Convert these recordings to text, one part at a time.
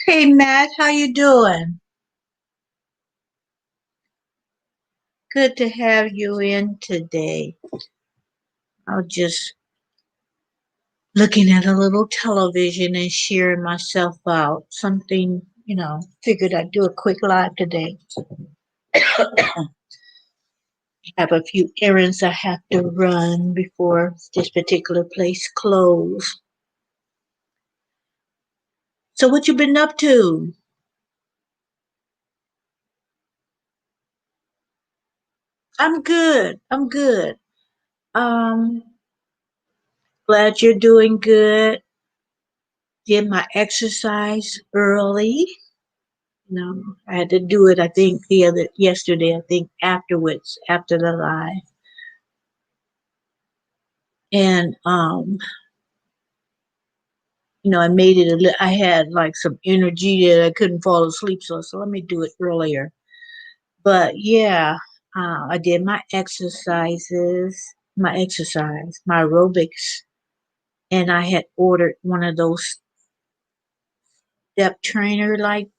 Hey Matt, how you doing? Good to have you in today. I was just looking at a little television and sharing myself out. Figured I'd do a quick live today. Have a few errands I have to run before this particular place close. So what you been up to? I'm good. I'm good. Um, Glad you're doing good. Did my exercise early. I had to do it. I think yesterday. I think afterwards, after the live, and I made it. I had like some energy that I couldn't fall asleep, so let me do it earlier. But yeah, I did my aerobics, and I had ordered one of those step trainer like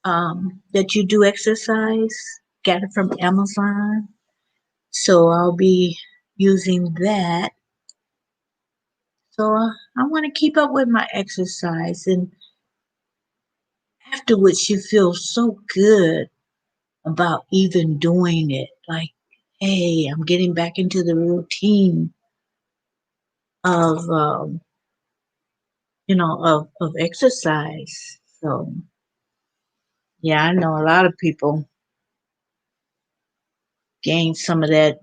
that you do exercise. Got it from Amazon, so I'll be using that. So I want to keep up with my exercise, and afterwards, you feel so good about even doing it. Like, hey, I'm getting back into the routine of, of exercise. So, yeah, I know a lot of people gain some of that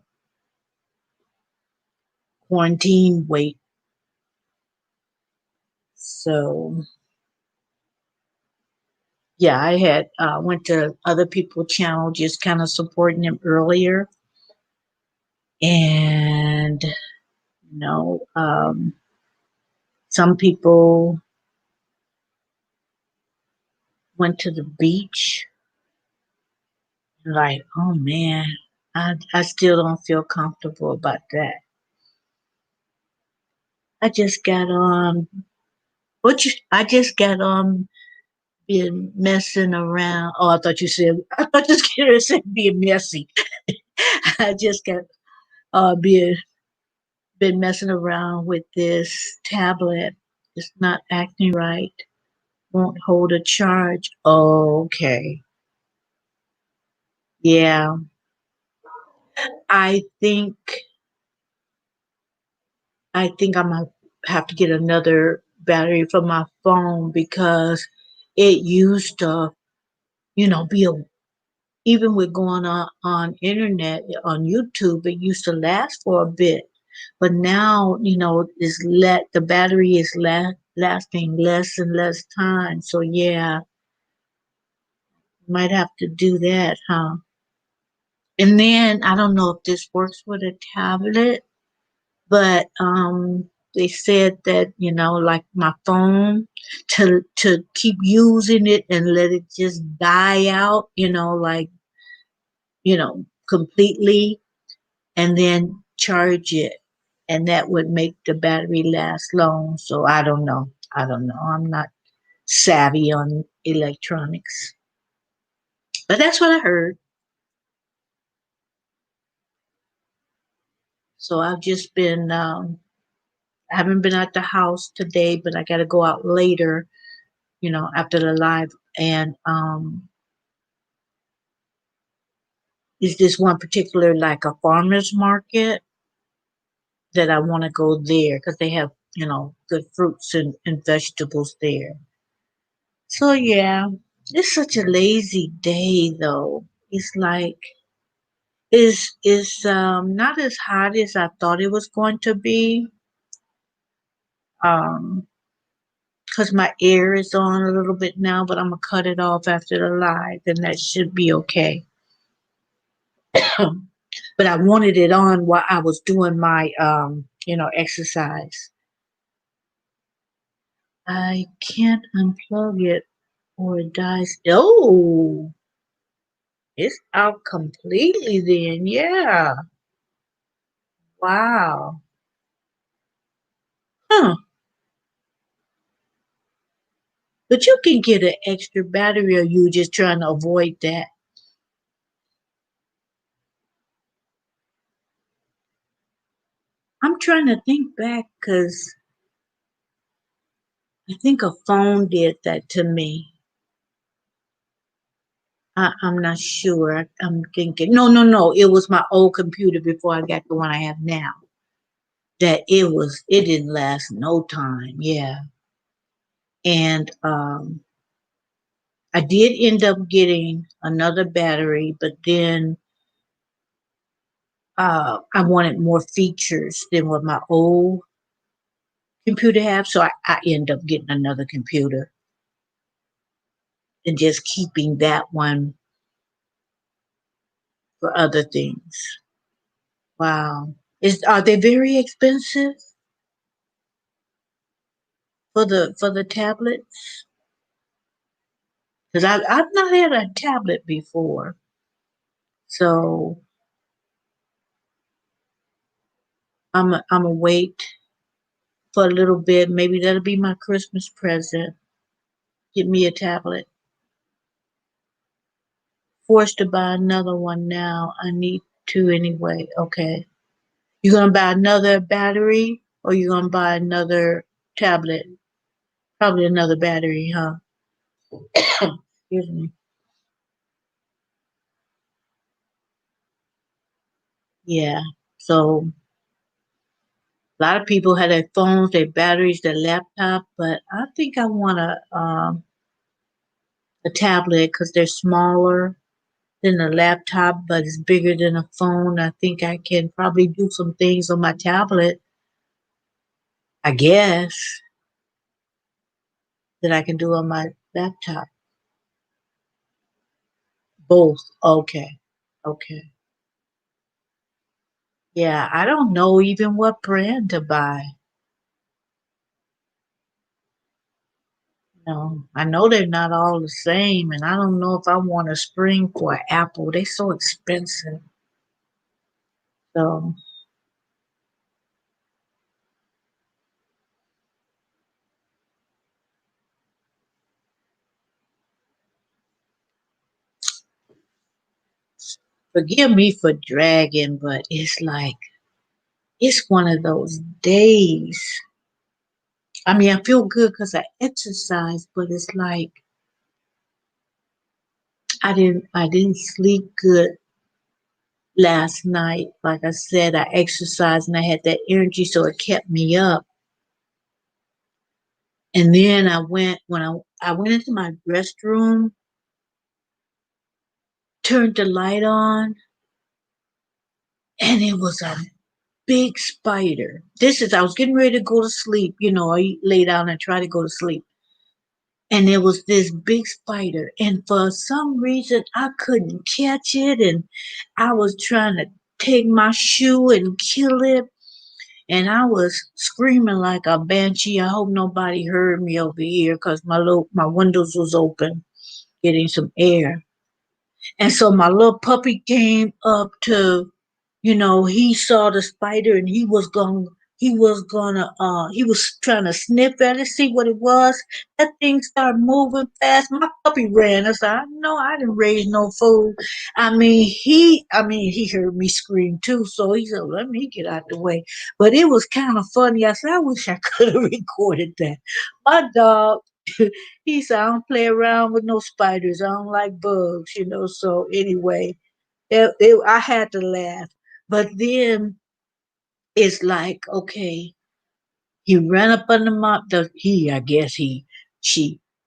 quarantine weight. So, yeah, I had went to other people's channel, just kind of supporting them earlier, and some people went to the beach. Like, oh man, I still don't feel comfortable about that. I just got on, I just got on being messing around. Oh, I thought you said being messy. I just got being been messing around with this tablet. It's not acting right. Won't hold a charge. Okay. Yeah. I think I'm gonna have to get another battery for my phone because it used to, be even with going on internet on YouTube, it used to last for a bit, but now is let the battery is lasting less and less time. So yeah, might have to do that, huh? And then I don't know if this works with a tablet. But they said that like my phone, to keep using it and let it just die out, completely, and then charge it, and that would make the battery last long. So I don't know, I'm not savvy on electronics, but that's what I heard. So I've just been I haven't been at the house today, but I got to go out later, after the live. And is this one particular like a farmer's market that I want to go there because they have, good fruits and vegetables there. So yeah, it's such a lazy day though. It's like is not as hot as I thought it was going to be. Um, because my air is on a little bit now, but I'm gonna cut it off after the live, and that should be okay. But I wanted it on while I was doing my exercise. I can't unplug it or it dies. Oh, it's out completely then. Yeah. Wow. Huh. But you can get an extra battery, or you just trying to avoid that. I'm trying to think back because I think a phone did that to me. I'm not sure. I'm thinking, no, no, no. It was my old computer before I got the one I have now. That it didn't last no time. Yeah. And I did end up getting another battery, but then I wanted more features than what my old computer have. So I end up getting another computer and just keeping that one for other things. Wow. Are they very expensive for the tablets? Because I've not had a tablet before. So I'm a wait for a little bit. Maybe that'll be my Christmas present. Get me a tablet. Forced to buy another one now. I need to anyway. Okay. You gonna buy another battery or you gonna buy another tablet? Probably another battery, huh? Excuse me. Yeah. So a lot of people have their phones, their batteries, their laptop, but I think I want a tablet because they're smaller than a laptop, but it's bigger than a phone. I think I can probably do some things on my tablet, I guess, that I can do on my laptop. Both. Okay. Okay. Yeah, I don't know even what brand to buy. No, I know they're not all the same, and I don't know if I want to spring for Apple. They're so expensive. So forgive me for dragging, but it's like it's one of those days. I mean, I feel good because I exercise, but it's like I didn't sleep good last night. Like I said, I exercised and I had that energy, so it kept me up. And then I went into my restroom, turned the light on, and it was a big spider. I was getting ready to go to sleep. I lay down and try to go to sleep. And there was this big spider. And for some reason, I couldn't catch it. And I was trying to take my shoe and kill it. And I was screaming like a banshee. I hope nobody heard me over here because my windows was open, getting some air. And so my little puppy came up to, he saw the spider and he was trying to sniff at it, see what it was. That thing started moving fast. My puppy ran. I said, no, I didn't raise no fool. He heard me scream too. So he said, let me get out the way. But it was kind of funny. I said, I wish I could have recorded that. My dog, he said, I don't play around with no spiders. I don't like bugs. So anyway, I had to laugh. But then it's like, okay, he ran up under I guess the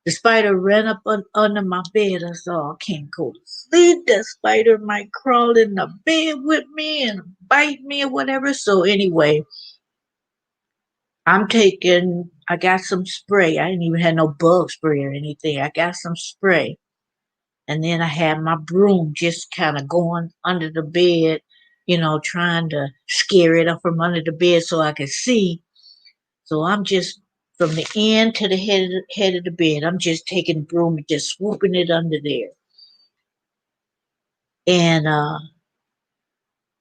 spider ran up under my bed. I said, oh, I can't go to sleep. That spider might crawl in the bed with me and bite me or whatever. So anyway, I got some spray. I didn't even have no bug spray or anything. I got some spray. And then I had my broom just kind of going under the bed, trying to scare it up from under the bed so I could see. So I'm just from the end to the head of the bed. I'm just taking the broom and just swooping it under there. And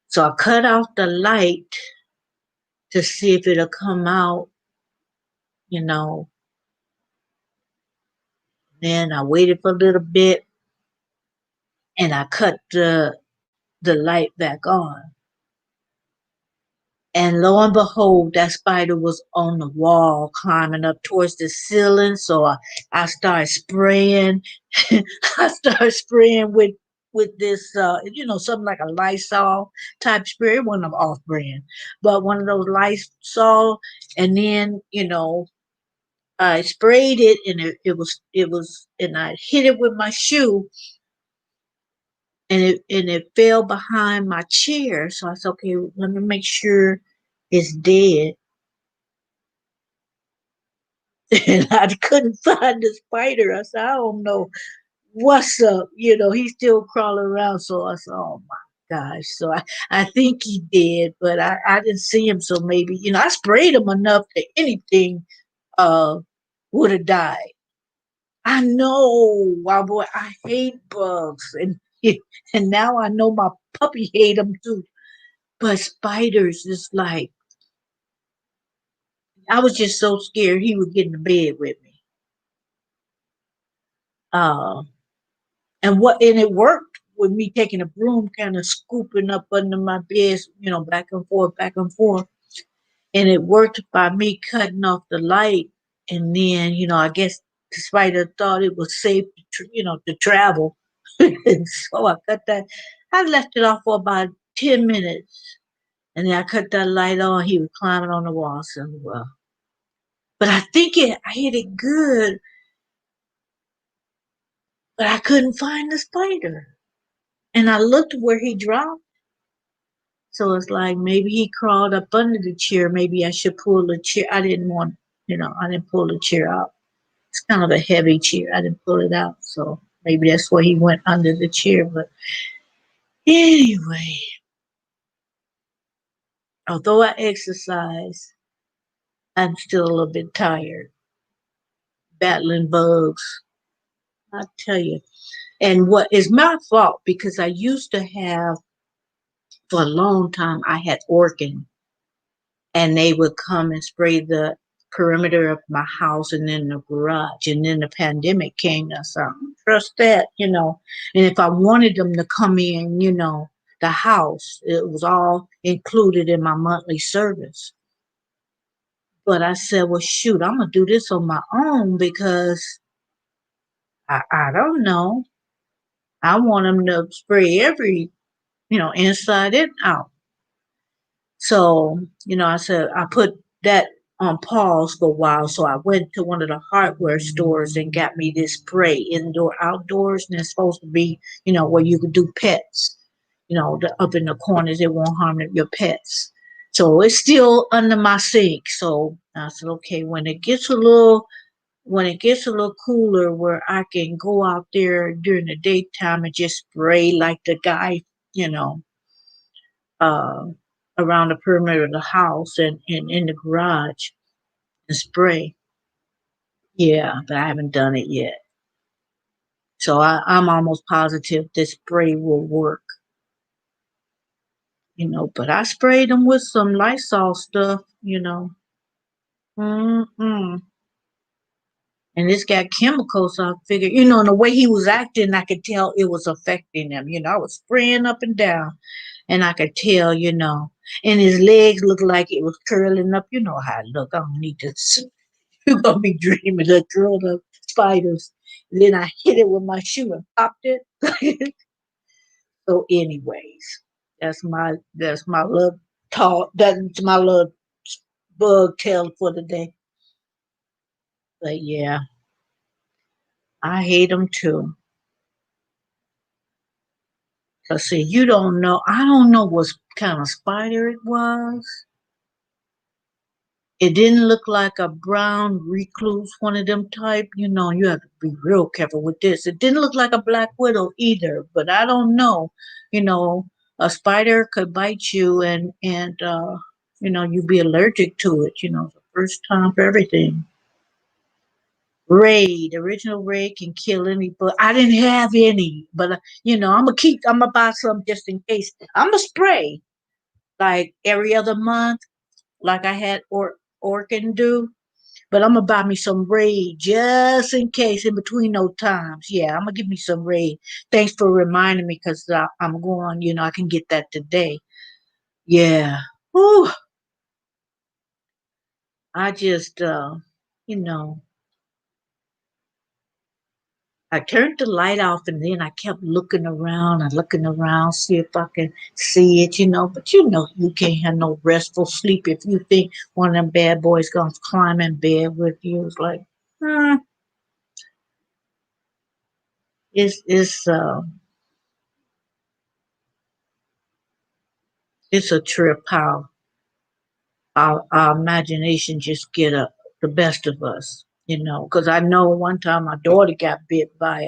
so I cut off the light to see if it'll come out, you know, And I waited for a little bit and I cut the light back on. And lo and behold, that spider was on the wall climbing up towards the ceiling. So I started spraying. I started spraying with this something like a Lysol type spray. It wasn't off brand, but one of those Lysol. And then, I sprayed it and it was and I hit it with my shoe and it fell behind my chair. So I said, okay, let me make sure it's dead. And I couldn't find the spider. I said, I don't know what's up. He's still crawling around. So I said, oh my gosh. So I think he did, but I didn't see him. So maybe, I sprayed him enough that anything uh would have died. I know, wow boy, I hate bugs. And now I know my puppy hate them too. But spiders is like, I was just so scared he would get in the bed with me. Uh, and it worked with me taking a broom, kind of scooping up under my bed, back and forth. And it worked by me cutting off the light. And then, I guess the spider thought it was safe to travel. And so I cut that. I left it off for about 10 minutes. And then I cut that light on. He was climbing on the wall. So, well, but I think I hit it good, but I couldn't find the spider. And I looked where he dropped. So it's like maybe he crawled up under the chair. Maybe I should pull the chair. I didn't pull the chair out. It's kind of a heavy chair. I didn't pull it out. So maybe that's why he went under the chair. But anyway, although I exercise, I'm still a little bit tired battling bugs. I tell you. And what is my fault because I used to have for a long time I had organ and they would come and spray the perimeter of my house and then the garage. And then the pandemic came. I said, I don't trust that. And if I wanted them to come in, the house, it was all included in my monthly service. But I said, well, shoot, I'm going to do this on my own because I don't know. I want them to spray every, inside and out. So, I said, I put that on pause for a while. So I went to one of the hardware stores and got me this spray indoor, outdoors. And it's supposed to be, where you could do pets, up in the corners. It won't harm your pets. So it's still under my sink. So I said, okay, when it gets a little cooler where I can go out there during the daytime and just spray like the guy, you know, uh, around the perimeter of the house and in the garage and spray. Yeah, but I haven't done it yet. So I'm almost positive this spray will work, but I sprayed them with some Lysol stuff. Mm-mm. And it's got chemicals, so I figured, and the way he was acting, I could tell it was affecting him. I was spraying up and down, and I could tell, and his legs looked like it was curling up. You know how it look. I don't need to. You're gonna be dreaming of curled up spiders. And then I hit it with my shoe and popped it. So, anyways, that's my little talk. That's my little bug tale for the day. But yeah, I hate them too. Cause see, you don't know. I don't know what kind of spider it was. It didn't look like a brown recluse, one of them type. You have to be real careful with this. It didn't look like a black widow either, but I don't know. You know, a spider could bite you and you'd be allergic to it. The first time for everything. The original Ray can kill any, but I didn't have any. But I'm gonna buy some just in case. I'm gonna spray like every other month, like I had Orkin do. But I'm gonna buy me some Raid just in case in between those times. Yeah, I'm gonna give me some Raid. Thanks for reminding me because I'm going. I can get that today. Yeah. Whew. I just, you know, I turned the light off and then I kept looking around and looking around, see if I can see it, But you can't have no restful sleep if you think one of them bad boys gonna climb in bed with you. It's like, hmm, it's a trip how our imagination just get the best of us, Because I know one time my daughter got bit by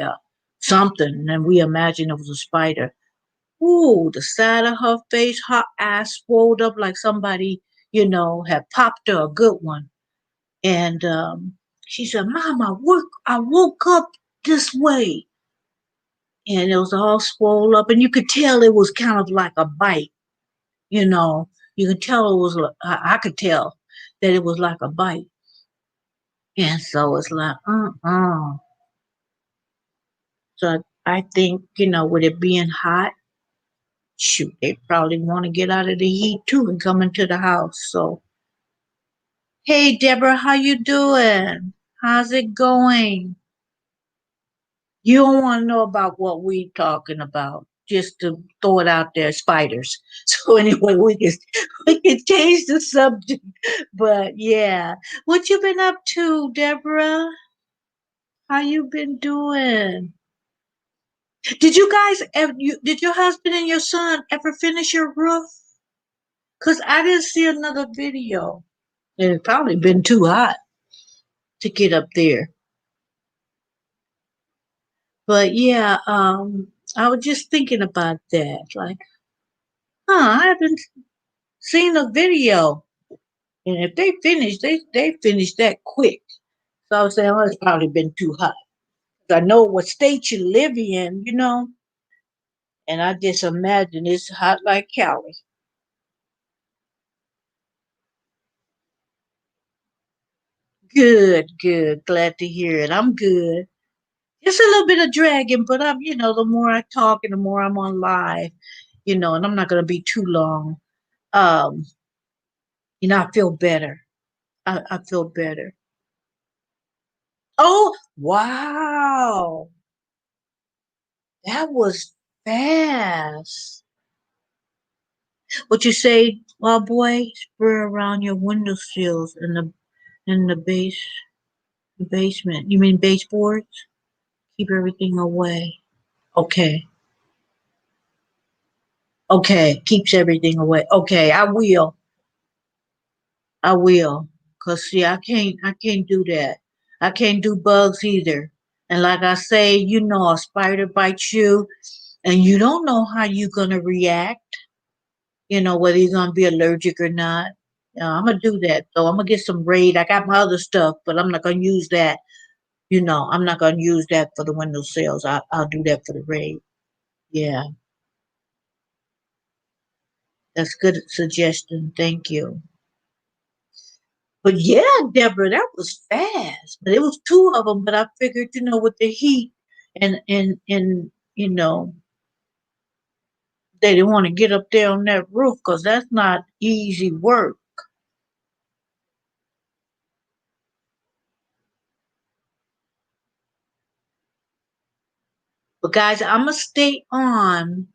something and we imagined it was a spider. Ooh, the side of her face, her eyes swelled up like somebody, had popped her a good one. And she said, Mom, I woke up this way. And it was all swollen up. And you could tell it was kind of like a bite, you know. You could tell it was, I could tell that it was like a bite. And so it's like, So I think, with it being hot, shoot, they probably want to get out of the heat too and come into the house. So hey Deborah, how you doing? How's it going? You don't want to know about what we talking about. Just to throw it out there, spiders. So anyway, we can change the subject. But yeah, what you been up to, Deborah? How you been doing? Did you guys ever? Did your husband and your son ever finish your roof? Cause I didn't see another video. It's probably been too hot to get up there. But yeah, I was just thinking about that. Like, I haven't seen a video. And if they finish, they finish that quick. So I was saying, it's probably been too hot. I know what state you live in, and I just imagine it's hot like Cali. Good, good. Glad to hear it. I'm good. Just a little bit of dragging, but the more I talk and the more I'm on live, and I'm not going to be too long. Um, I feel better. I feel better. Oh, wow. That was fast. What you say, well, boy, spray around your window sills in the basement. You mean baseboards? Keep everything away. Okay. Okay. Keeps everything away. Okay, I will. I will. Cause see, I can't do that. I can't do bugs either. And like I say, a spider bites you and you don't know how you're gonna react, whether you're gonna be allergic or not. I'm gonna do that though. I'm gonna get some Raid. I got my other stuff, but I'm not gonna use that. I'm not gonna use that for the window sills. I'll do that for the Raid. Yeah, that's good suggestion. Thank you. But yeah, Deborah, that was fast. But it was two of them. But I figured, with the heat and they didn't want to get up there on that roof because that's not easy work. But guys, I'm gonna stay on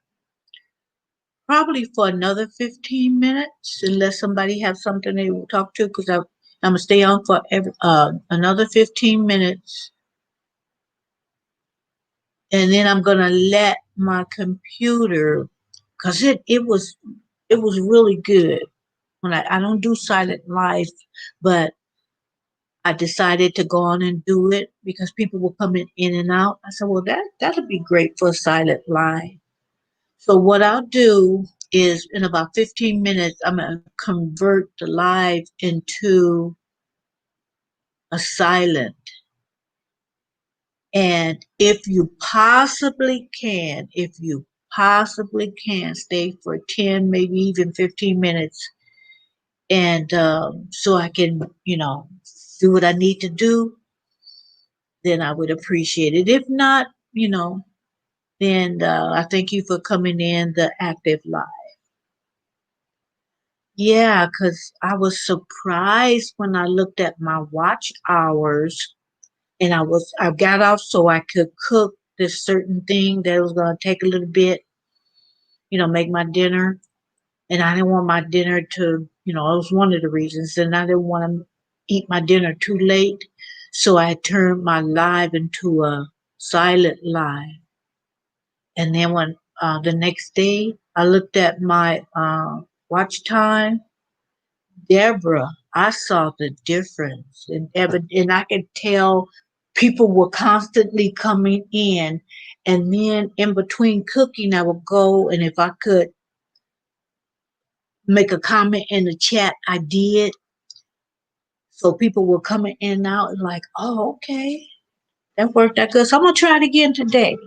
probably for another 15 minutes unless somebody has something they will talk to because I'm gonna stay on for another 15 minutes and then I'm gonna let my computer because it was really good when I don't do silent live, but I decided to go on and do it because people were coming in and out. I said, well, that'll be great for a silent live. So what I'll do is in about 15 minutes, I'm gonna convert the live into a silent. And if you possibly can, stay for 10, maybe even 15 minutes and so I can, do what I need to do, then I would appreciate it. If not, then I thank you for coming in the active live. Yeah, because I was surprised when I looked at my watch hours and I got off so I could cook this certain thing that was gonna take a little bit, make my dinner. And I didn't want my dinner to, it was one of the reasons, and I didn't want to eat my dinner too late. So I turned my live into a silent live. And then when the next day I looked at my watch time, Deborah, I saw the difference, and I could tell people were constantly coming in. And then in between cooking, I would go, and if I could make a comment in the chat, I did. So people were coming in and out and like, oh, okay, that worked out good. So I'm gonna try it again today.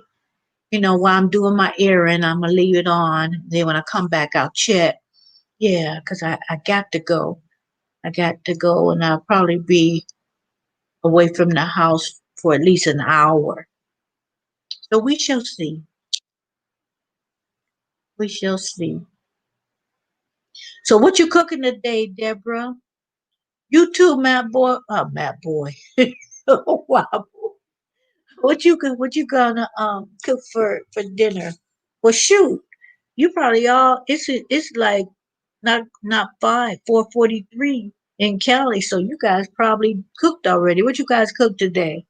While I'm doing my errand, I'm gonna leave it on. Then when I come back, I'll check. Yeah, because I got to go. I got to go, and I'll probably be away from the house for at least an hour. So we shall see. We shall see. So what you cooking today, Deborah? You too, Matt boy. Matt boy. Wow. What you gonna cook for dinner? Well, shoot, you probably all it's like not 4:43 in Cali, so you guys probably cooked already. What you guys cooked today?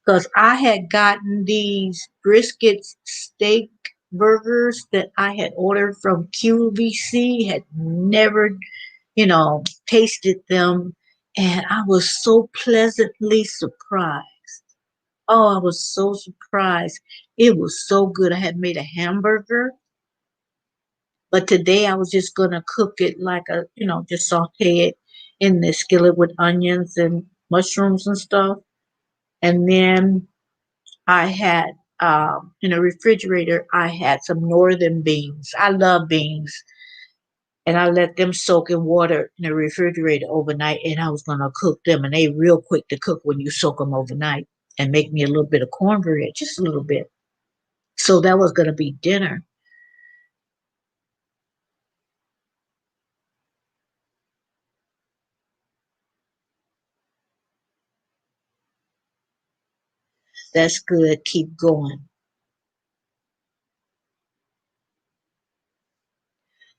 Because I had gotten these brisket steak burgers that I had ordered from QVC, had never, tasted them, and I was so pleasantly surprised. Oh, I was so surprised. It was so good. I had made a hamburger, but today I was just gonna cook it like just saute it in the skillet with onions and mushrooms and stuff. And then I had in the refrigerator, I had some northern beans. I love beans. And I let them soak in water in the refrigerator overnight, and I was gonna cook them, and they real quick to cook when you soak them overnight, and make me a little bit of cornbread, just a little bit. So that was gonna be dinner. That's good. Keep going.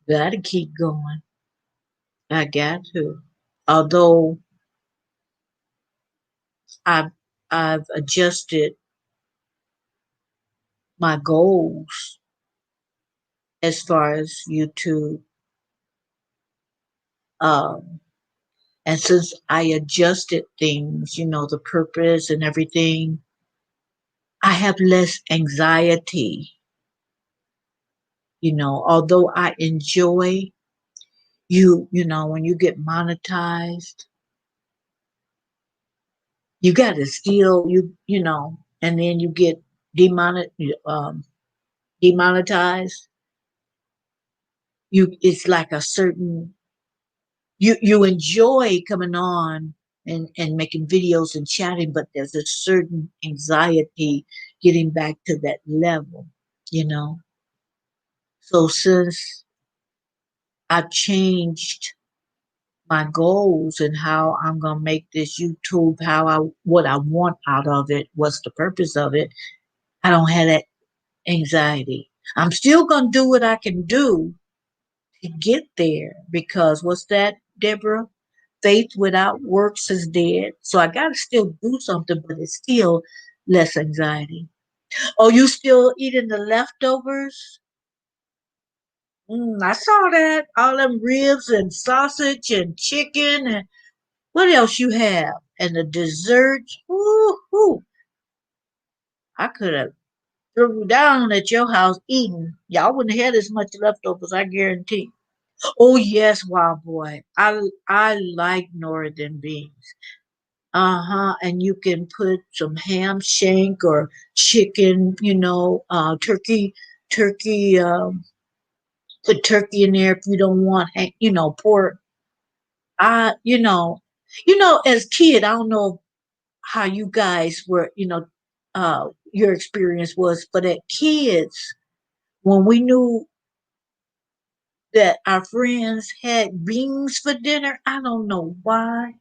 Gotta keep going. I got to. Although I've I've adjusted my goals as far as YouTube. Um, and since I adjusted things, the purpose and everything, I have less anxiety. Although I enjoy when you get monetized, you got to steal and then you get demonet um, demonetized. It's like a certain you enjoy coming on and making videos and chatting, but there's a certain anxiety getting back to that level, you know. So since I've changed my goals and how I'm gonna make this YouTube, what I want out of it, what's the purpose of it, I don't have that anxiety. I'm still gonna do what I can do to get there because what's that, Deborah? Faith without works is dead. So I gotta still do something, but it's still less anxiety. Oh, you still eating the leftovers? I saw that. All them ribs and sausage and chicken and what else you have? And the desserts. Woo-hoo. I could have threw down at your house eating. Y'all wouldn't have had as much leftovers, I guarantee. Oh yes, Wild Boy. I like northern beans. Uh-huh. And you can put some ham shank or chicken, turkey, put turkey in there if you don't want, pork. As kid, I don't know how you guys were, your experience was, but at kids, when we knew that our friends had beans for dinner, I don't know why,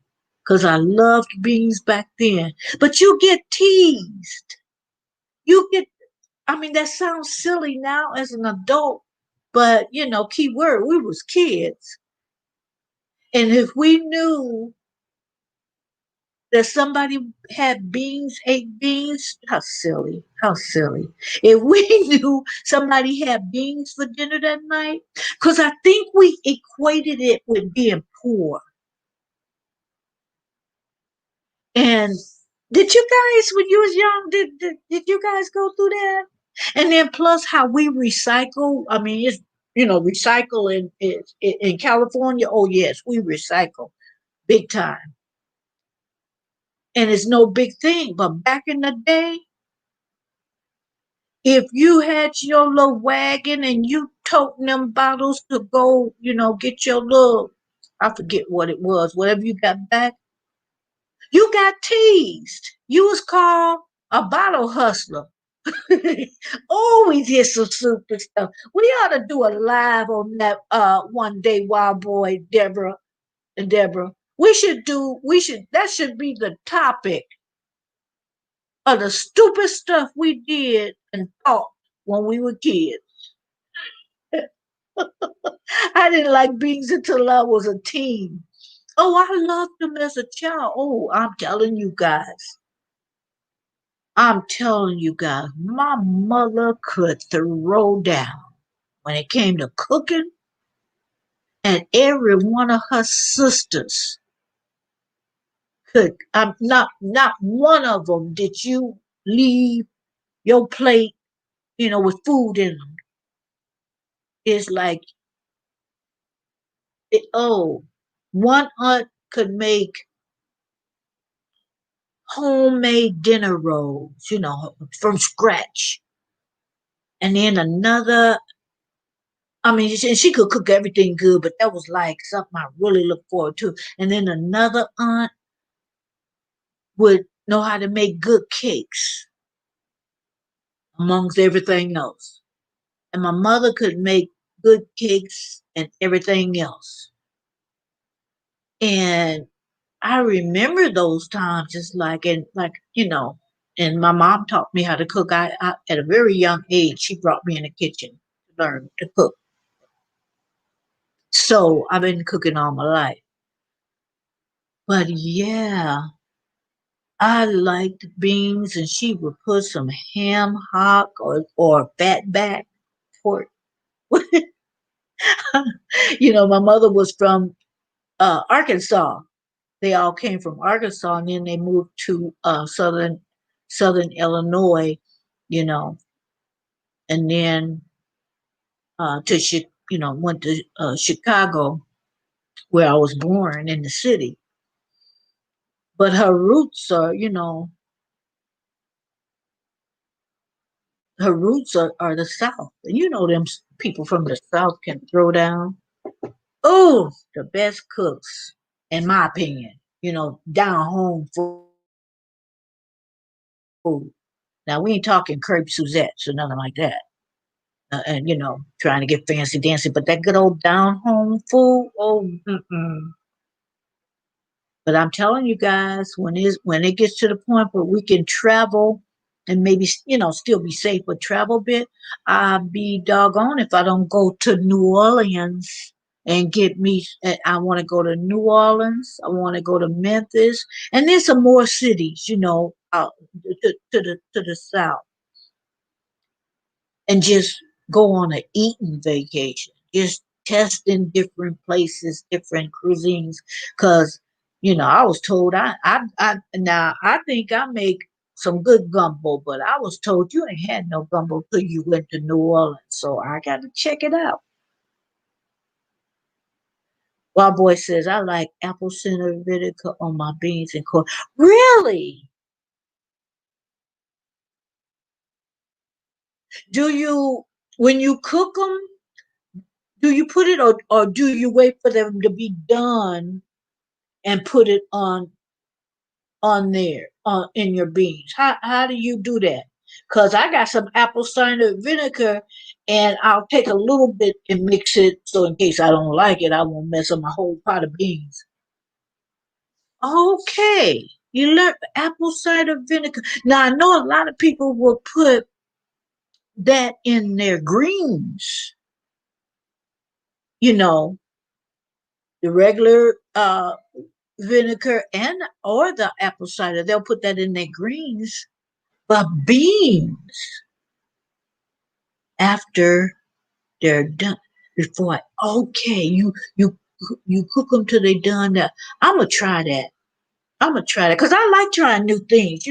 because I loved beans back then. But you get teased. You get, I mean, that sounds silly now as an adult, but key word, we was kids. And if we knew that somebody had beans, ate beans, how silly, how silly. If we knew somebody had beans for dinner that night, because I think we equated it with being poor. And did you guys, when you was young, did you guys go through that? And then plus how we recycle. I mean, it's recycle in California. Oh yes, we recycle big time, and it's no big thing. But back in the day, if you had your little wagon and you toting them bottles to go, get your little, I forget what it was, whatever you got back, you got teased. You was called a bottle hustler. Always hear some super stuff. We ought to do a live on that one day, Wild Boy, Deborah and Deborah. That should be the topic of the stupid stuff we did and thought when we were kids. I didn't like beans until I was a teen. Oh, I loved them as a child. Oh, I'm telling you guys. I'm telling you guys, my mother could throw down when it came to cooking, and every one of her sisters could. Not one of them did you leave your plate, with food in them. It's like, one aunt could make homemade dinner rolls, from scratch. And then another, I mean, she could cook everything good, but that was like something I really look forward to. And then another aunt would know how to make good cakes, amongst everything else. And my mother could make good cakes and everything else. And I remember those times just and my mom taught me how to cook. At a very young age, she brought me in the kitchen to learn to cook. So I've been cooking all my life. But yeah, I liked beans, and she would put some ham hock or fatback pork. My mother was from Arkansas. They all came from Arkansas, and then they moved to Southern Illinois, you know, and then went to Chicago, where I was born in the city. But her roots are the South, and them people from the South can throw down. Oh, the best cooks, in my opinion. Down home food. Now we ain't talking crepe Suzettes or nothing like that. And trying to get fancy dancy, but that good old down home food. Oh, but I'm telling you guys, when it gets to the point where we can travel and maybe still be safe, but travel a bit, I'll be doggone if I don't go to New Orleans and get me. I want to go to New Orleans. I want to go to Memphis, and then some more cities, out to the south, and just go on an eating vacation, just testing different places, different cuisines. Cause I was told now I think I make some good gumbo, but I was told you ain't had no gumbo till you went to New Orleans. So I got to check it out. Wild Boy says I like apple cider vinegar on my beans and corn. Really? Do you when you cook them? Do you put it or do you wait for them to be done and put it on there in your beans? How do you do that? Cause I got some apple cider vinegar, and I'll take a little bit and mix it so in case I don't like it, I won't mess up my whole pot of beans. Okay, you learned apple cider vinegar. Now I know a lot of people will put that in their greens. You know, the regular vinegar and or the apple cider. They'll put that in their greens. But beans after they're done before okay, you cook them till they done that. I'm gonna try that. I'm gonna try that because I like trying new things.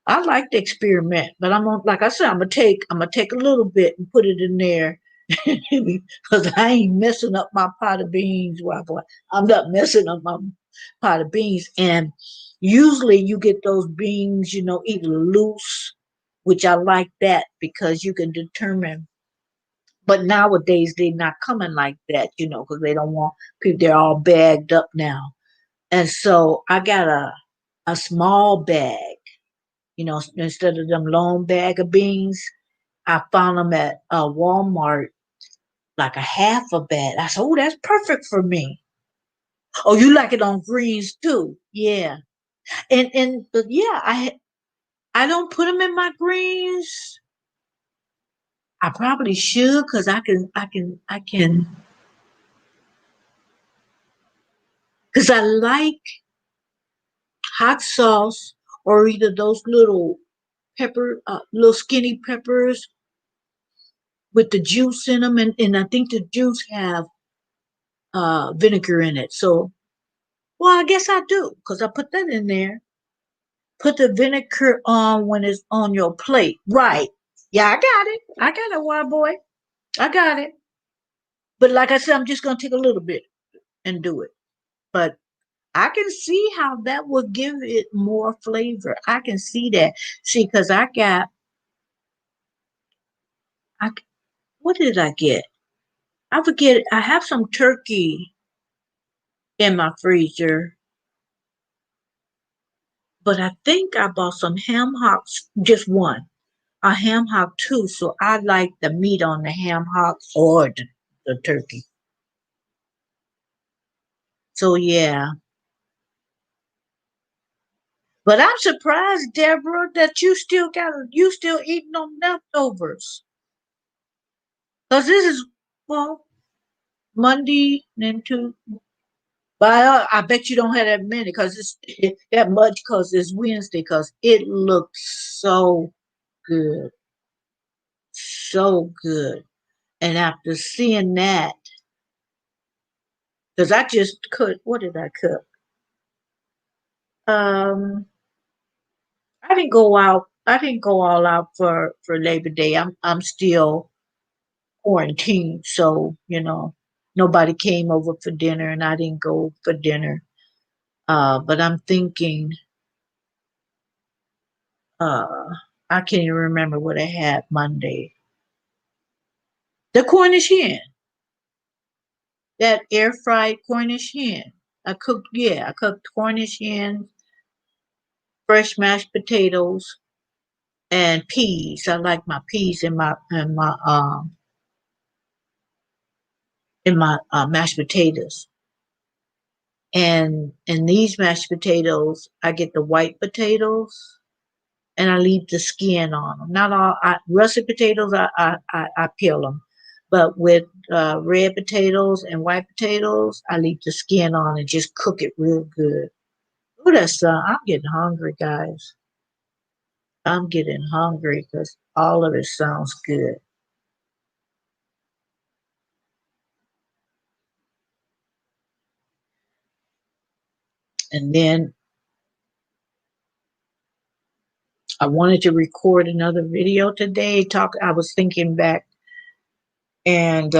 I like to experiment, but I'm gonna, like I said, I'm gonna take a little bit and put it in there because I ain't messing up my pot of beans. Well, boy, I'm not messing up my pot of beans. And usually you get those beans, either loose, which I like that because you can determine. But nowadays they're not coming like that, because they don't want people. They're all bagged up now, and so I got a small bag. Instead of them long bag of beans, I found them at Walmart, like a half a bag. I said, "Oh, that's perfect for me." Oh, you like it on greens too? Yeah, and but yeah, I don't put them in my greens. I probably should because I can because I like hot sauce or either those little little skinny peppers with the juice in them, and I think the juice have vinegar in it. So, well, I guess I do because I put that in there. Put the vinegar on when it's on your plate. Right. Yeah, I got it. I got it, wild boy. I got it. But like I said, I'm just going to take a little bit and do it. But I can see how that would give it more flavor. I can see that. See, because I, what did I get? I forget. I have some turkey in my freezer, but I think I bought some ham hocks, just one. A ham hock too, so I like the meat on the ham hocks or the turkey. So yeah, but I'm surprised, Deborah, that you still eating on leftovers. Cause this is well Monday and two. But I bet you don't have that many because that much because it's Wednesday because it looks so good, so good. And after seeing that, because I just cooked, what did I cook? Um, I didn't go out. I didn't go all out for Labor Day. I'm still quarantined, so nobody came over for dinner, and I didn't go for dinner. But I'm thinking, uh, I can't even remember what I had Monday. The Cornish hen, that air fried Cornish hen. I cooked Cornish hen, fresh mashed potatoes, and peas. I like my peas in my mashed potatoes. And in these mashed potatoes, I get the white potatoes and I leave the skin on them. Not all russet potatoes. I peel them, but with red potatoes and white potatoes, I leave the skin on and just cook it real good. Oh, I'm getting hungry, guys. I'm getting hungry because all of it sounds good. And then I wanted to record another video today. I was thinking back and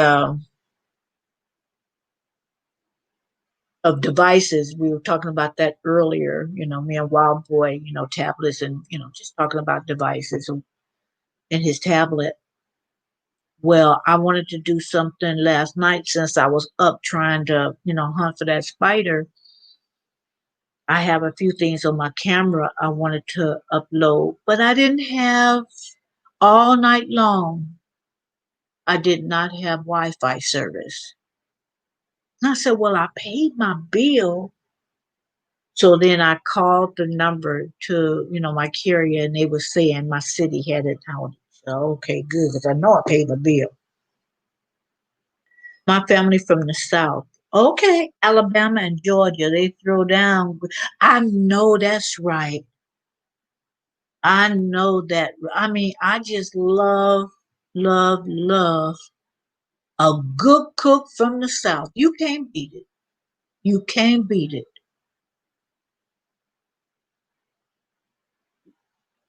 of devices. We were talking about that earlier. Me and Wild Boy. Tablets and just talking about devices and his tablet. Well, I wanted to do something last night since I was up trying to hunt for that spider. I have a few things on my camera I wanted to upload, but I didn't have all night long. I did not have Wi Fi service. And I said, well, I paid my bill. So then I called the number to, my carrier, and they were saying my city had an outage. So, okay, good, because I know I paid my bill. My family from the South. Okay, Alabama and Georgia, they throw down. I know that's right. I know that. I mean, I just love, love, love a good cook from the South. You can't beat it. You can't beat it.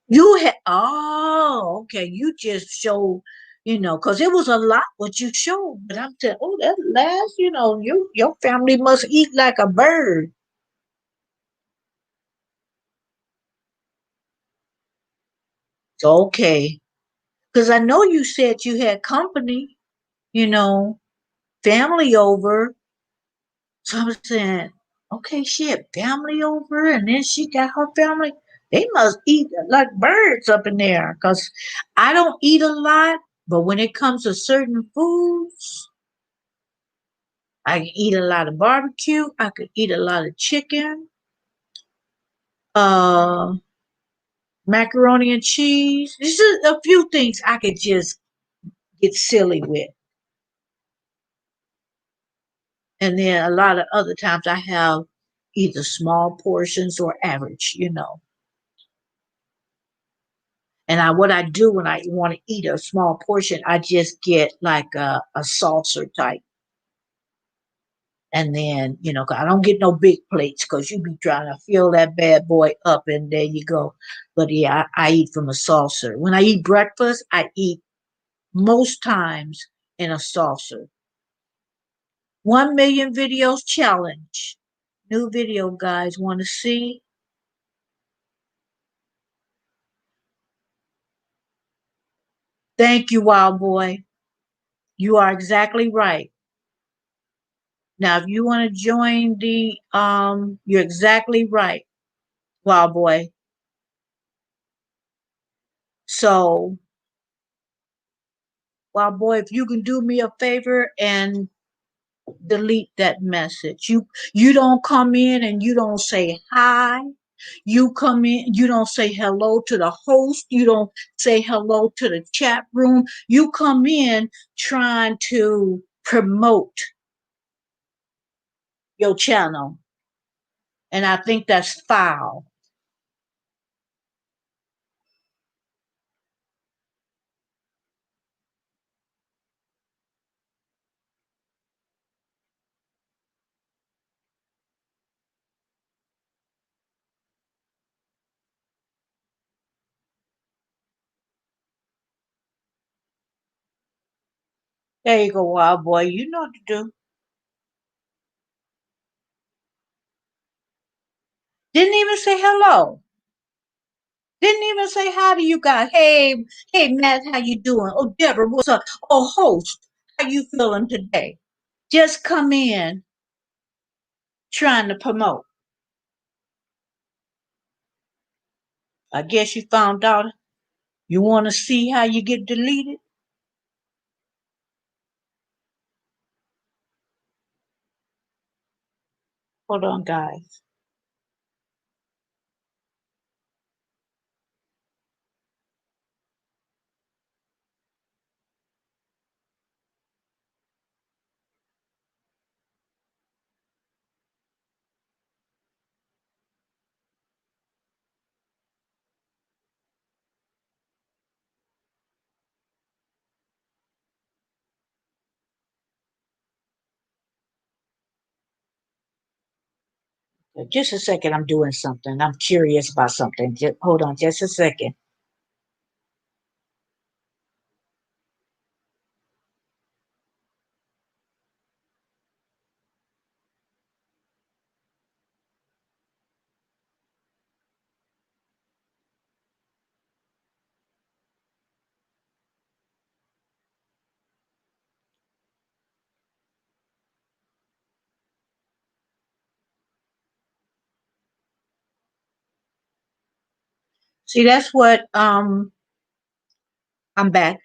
You had, oh, okay. You just showed, because it was a lot what you showed. But I'm saying, oh, that last, your family must eat like a bird. So, okay. Because I know you said you had company, you know, family over. So I'm saying, okay, she had family over, and then she got her family. They must eat like birds up in there. Because I don't eat a lot, but when it comes to certain foods, I can eat a lot of barbecue. I could eat a lot of chicken, uh, macaroni and cheese. There's just a few things I could just get silly with. And then a lot of other times I have either small portions or average. And what I do when I want to eat a small portion, I just get like a saucer type. And then, 'cause I don't get no big plates because you be trying to fill that bad boy up and there you go. But yeah, I eat from a saucer. When I eat breakfast, I eat most times in a saucer. 1 million videos challenge. New video, guys. Want to see? Thank you, Wild Boy. You are exactly right. Now, if you want to join you're exactly right, Wild Boy. So, Wild Boy, if you can do me a favor and delete that message. You don't come in and you don't say hi. You come in, you don't say hello to the host. You don't say hello to the chat room. You come in trying to promote your channel. And I think that's foul. There you go, Wild Boy. You know what to do. Didn't even say hello. Didn't even say hi to you guys. Hey, Matt, how you doing? Oh, Deborah, what's up? Oh, host, how you feeling today? Just come in trying to promote. I guess you found out you want to see how you get deleted. Hold on, guys. Just a second. I'm doing something. I'm curious about something. Hold on, just a second. See, that's what I'm back.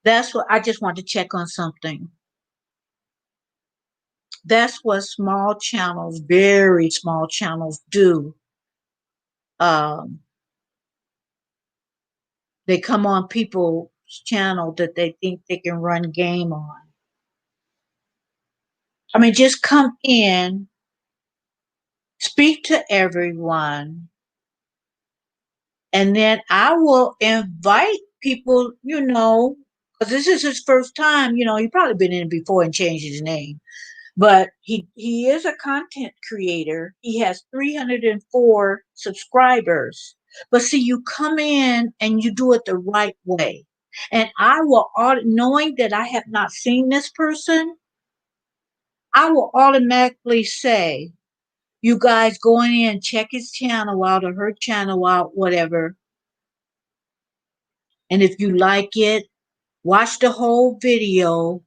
That's what I just want to check on something. That's what small channels, very small channels do. Um, they come on people's channel that they think they can run game on. I mean, just come in, speak to everyone, and then I will invite people, because this is his first time, he probably been in before and changed his name. But he is a content creator. He has 304 subscribers. But see, you come in and you do it the right way. And I will, knowing that I have not seen this person, I will automatically say, you guys go in and check his channel out or her channel out, whatever. And if you like it, watch the whole video.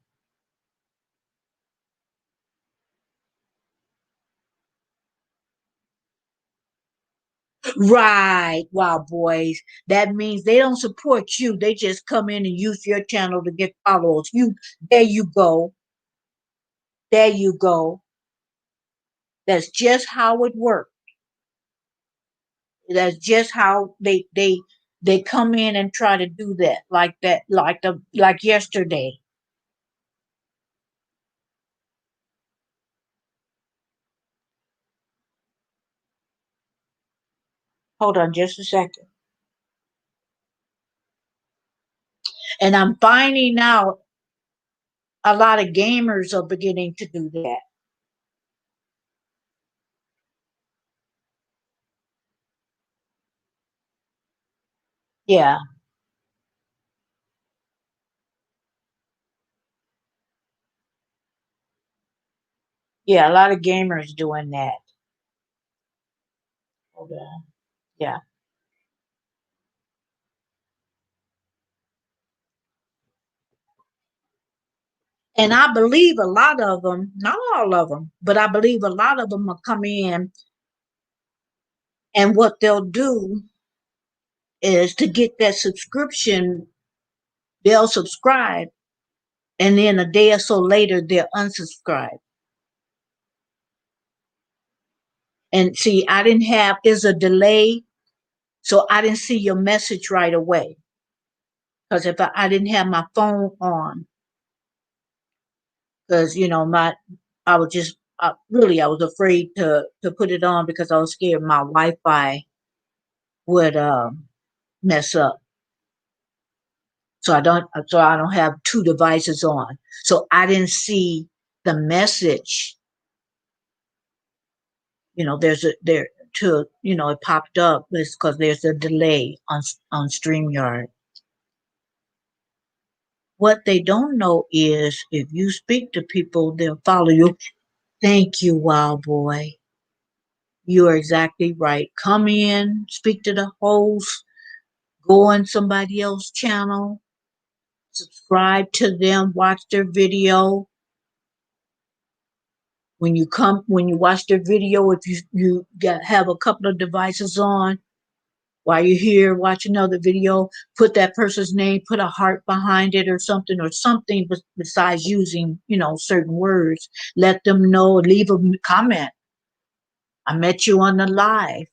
Right, wow, boys. That means they don't support you. They just come in and use your channel to get followers. There you go. There you go. That's just how it works. That's just how they come in and try to do that, like yesterday. Hold on just a second. And I'm finding out a lot of gamers are beginning to do that. Yeah, yeah, a lot of gamers doing that. Hold on. Yeah. And I believe a lot of them, not all of them, but I believe a lot of them will come in and what they'll do is to get that subscription, they'll subscribe and then a day or so later they'll unsubscribe. And see, I didn't have, is a delay, so I didn't see your message right away. Because if I didn't have my phone on, because, I was just, really, I was afraid to put it on because I was scared my Wi-Fi would mess up. So I don't have two devices on. So I didn't see the message. There's a there to it popped up. It's because there's a delay on StreamYard. What they don't know is if you speak to people, they'll follow you. Thank you, Wild Boy. You are exactly right. Come in, speak to the host, go on somebody else's channel, subscribe to them, watch their video. When you watch their video, if have a couple of devices on while you're here, watch another video, put that person's name, put a heart behind it or something besides using, certain words. Let them know, leave a comment. I met you on the live.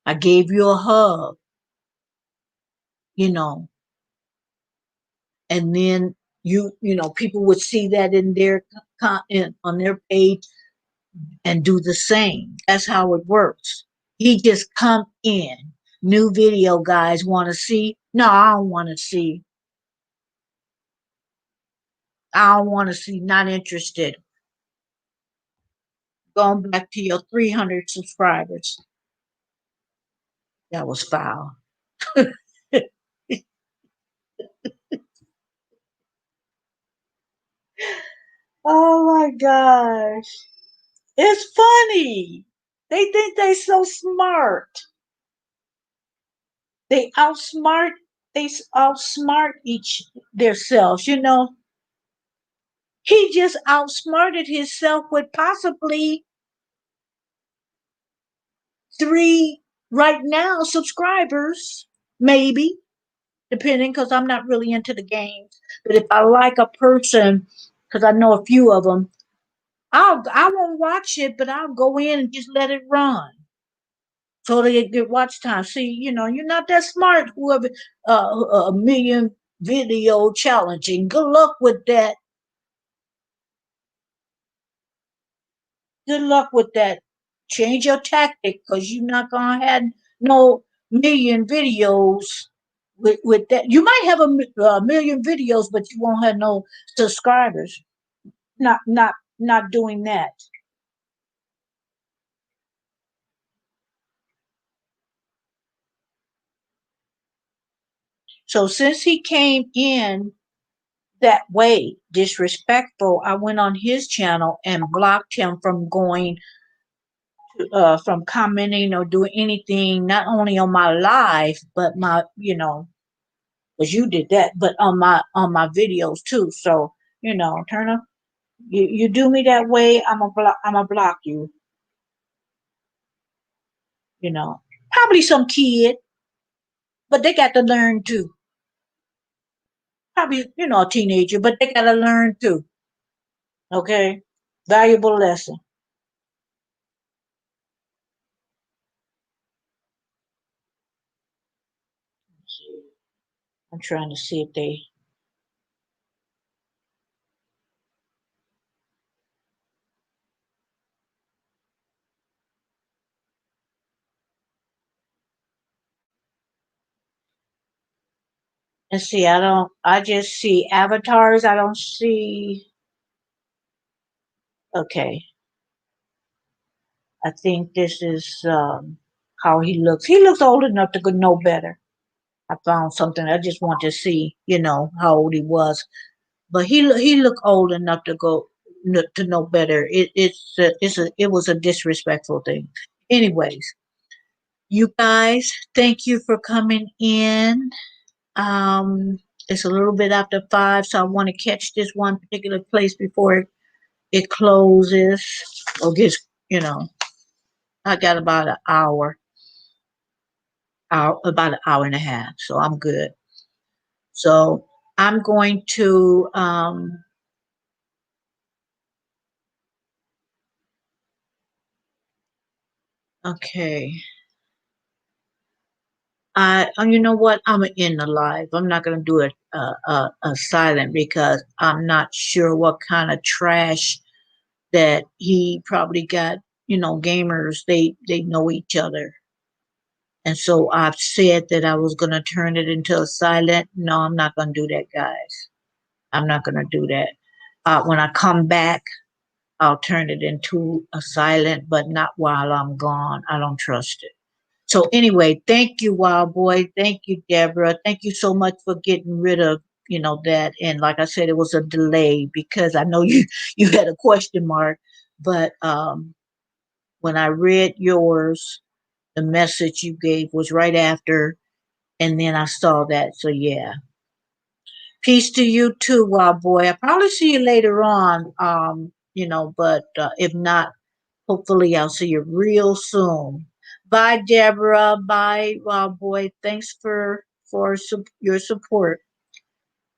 I gave you a hug, you know, and then people would see that in their content on their page and do the same. That's how it works. He just come in. New video guys want to see. No, I don't want to see. I don't want to see. Not interested. Going back to your 300 subscribers. That was foul. Oh my gosh. It's funny. They think they so smart. They outsmart they outsmart each themselves, He just outsmarted himself with possibly three right now, subscribers, maybe, depending, because I'm not really into the games. But if I like a person, because I know a few of them, I won't watch it, but I'll go in and just let it run so they get watch time. See, you're not that smart. Whoever a million video challenging. Good luck with that. Good luck with that. Change your tactic because you're not gonna have no million videos with that. You might have a million videos, but you won't have no subscribers. Not doing that. So since he came in that way, disrespectful, I went on his channel and blocked him from going, from commenting or doing anything, not only on my live, but because you did that, but on my videos too. So Turner, you do me that way, I'm a block you. Probably some kid, but they got to learn too. Probably a teenager, but they got to learn too. Okay, valuable lesson. I'm trying to see if they. Let's see. I don't. I just see avatars. I don't see. Okay. I think this is how he looks. He looks old enough to know better. I found something. I just want to see, how old he was. But he looked old enough to to know better. It was a disrespectful thing. Anyways, you guys, thank you for coming in. Um, it's a little bit after 5, so I want to catch this one particular place before it closes or gets. You know, I got about an hour and a half, so I'm good. So I'm going to. Okay. You know what? I'm gonna end the live. I'm not gonna do it a silent because I'm not sure what kind of trash that he probably got. Gamers they know each other, and so I've said that I was gonna turn it into a silent. No, I'm not gonna do that, guys. I'm not gonna do that. When I come back, I'll turn it into a silent, but not while I'm gone. I don't trust it. So anyway, thank you, Wild Boy. Thank you, Deborah. Thank you so much for getting rid of that. And like I said, it was a delay because I know you had a question mark, but when I read yours, the message you gave was right after, and then I saw that. So yeah, peace to you too, Wild Boy. I'll probably see you later on. But if not, hopefully, I'll see you real soon. Bye, Deborah. Bye, Wild Boy. Thanks for your support.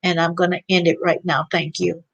And I'm going to end it right now. Thank you.